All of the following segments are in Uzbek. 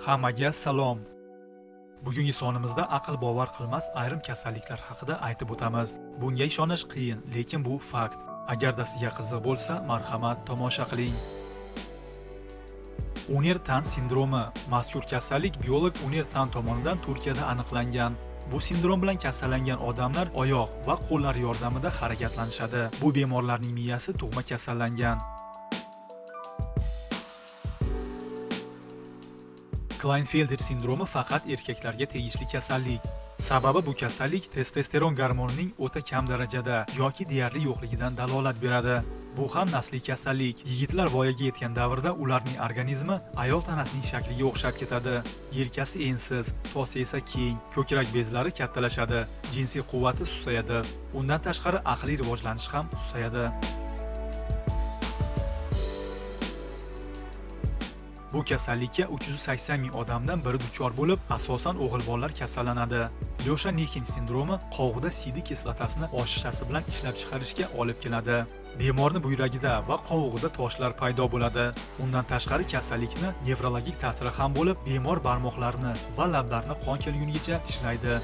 Hammaga salom. Bugungi sonimizda aql bovar qilmas ayrim kasalliklar haqida aytib o'tamiz. Bunga ishonish qiyin, lekin bu fakt. Agarda sizga qiziq bo'lsa, marhamat tomosha qiling. Unir-Tan sindromi. Mazkur kasallik biolog Unir-Tan tomonidan Turkiyada aniqlangan. Bu sindrom bilan kasallangan odamlar oyoq va qo'llar yordamida harakatlanishadi. Bu bemorlarning miyasi tug'ma kasallangan. Klinefelter sindromi faqat erkaklarga tegishli kasallik. Sababi bu kasallik testosteron gormonining o'ta kam darajada yoki deyarli yo'qligidan dalolat beradi. Bu ham nasliy kasallik. Yigitlar voyaga yetgan davrda ularning organizmi ayol tanasining shakliga o'xshab ketadi. Yelkasi ensiz, tosi esa keng, ko'krak bezlari kattalashadi, jinsiy quvvati susayadi. Undan tashqari aqliy rivojlanish ham susayadi. Bu kasallikka 380 ming odamdan biri duchor bo'lib, asosan o'g'il-bolalar kasallanadi. Lyosha-Nikin sindromi qovug'da siydi kislotasini oshishasi bilan ishlab chiqarishga olib keladi. Bemorning buyragida va qovug'ida toshlar paydo bo'ladi. Undan tashqari kasallikni nevrologik ta'siri ham bo'lib, bemor barmoqlarini va lablarini qon kelgunigacha tishlaydi.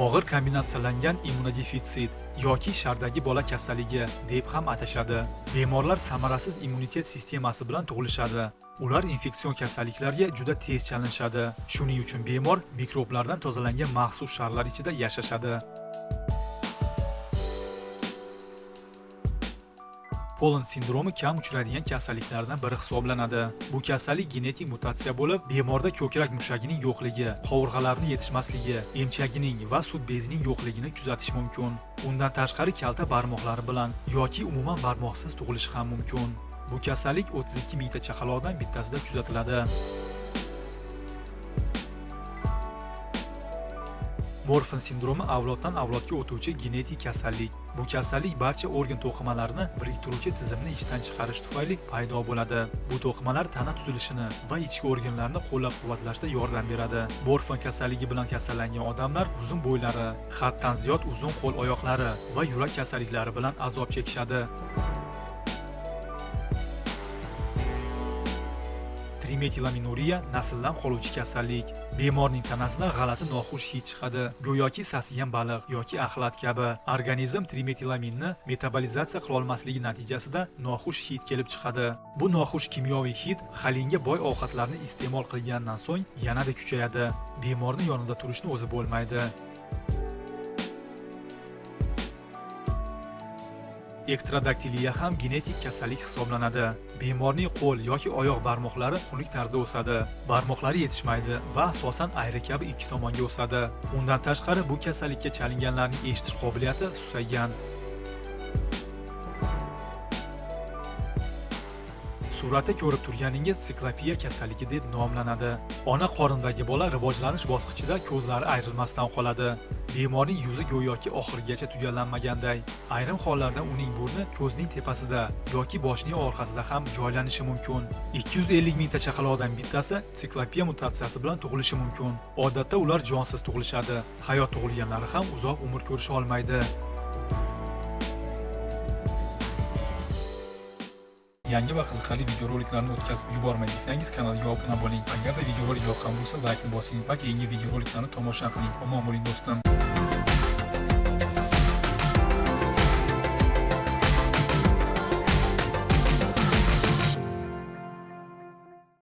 Og'ir kombinatsiyalangan immunodefitsit yoki shardagi bola kasalligi deb ham atashadi. Bemorlar samarasiz immunitet sistemasi bilan tug'ilishadi. Ular infeksion kasalliklarga juda tez chalinishadi. Shuning uchun bemor mikroblardan tozalangan maxsus sharlar ichida yashashadi. Pollen sindromi kam uchraydigan kasalliklardan biri hisoblanadi. Bu kasallik genetik mutatsiya bo'lib, bemorda ko'krak mushagining yo'qligi, qovurg'alarning yetishmasligi, emchagining va sut bezining yo'qligini kuzatish mumkin. Undan tashqari kalta barmoqlari bilan yoki umuman barmoqsiz tug'ilishi ham mumkin. Bu kasallik 32 mingta chaqaloqdan bittasida kuzatiladi. Morfin sindromi avloddan avlodga o'tuvchi genetik kasallik. Bu kasallik barcha organ to'qimalarini biriktiruvchi tizimni ishdan chiqarish tufayli paydo bo'ladi. Bu to'qimalar tana tuzilishini va ichki organlarni qo'llab-quvvatlashda yordam beradi. Morfin kasalligi bilan kasallangan odamlar uzun bo'ylari, haddan ziyod uzun qo'l-oyoqlari va yurak kasalliklari bilan azob chekishadi. Trimetilaminuriya nasldan qoluvchi kasallik. Bemorning tanasidan g'alati noxush hid chiqadi, go'yoki sasigan baliq yoki axlat kabi. Organizm trimetilaminni metabolizatsiya qila olmasligi natijasida noxush hid kelib chiqadi. Bu noxush kimyoviy hid xolinga boy ovqatlarni iste'mol qilgandan so'ng yanada kuchayadi. Bemorning yonida turishni o'zi bo'lmaydi. Ektradaktiliya ham genetik kasallik hisoblanadi. Bemorning qo'l yoki oyoq barmoqlari xunuk tarzda o'sadi. Barmoqlari yetishmaydi va asosan ayri kabi ikki tomonga o'sadi. Undan tashqari bu kasallikka chalinganlarning eshitish qobiliyati susaygan. Suratda ko'rib turganingiz siklopiya kasalligi deb nomlanadi. Ona qornidagi bola rivojlanish bosqichida ko'zlari ayrilmasdan qoladi. Bemorning yuzi go'yoki oxirigacha tugallanmaganday. Ayrim hollarda uning burni ko'zning tepasida yoki boshning orqasida ham joylanishi mumkin. 250 mingta chaqaloqdan bittasi siklopiya mutatsiyasi bilan tug'ilishi mumkin. Odatda ular jonsiz tug'ilishadi. Hayot tug'ilganlari ham uzoq umr ko'risha olmaydi. Yangi va qiziqarli videoroliklarni o'tkazib yubormay desangiz kanalga obuna bo'ling. Agarda videorolik yoqqan bo'lsa, like ni bosing va keyingi videoroliklarni tomosha qiling. Omon bo'ling do'stim.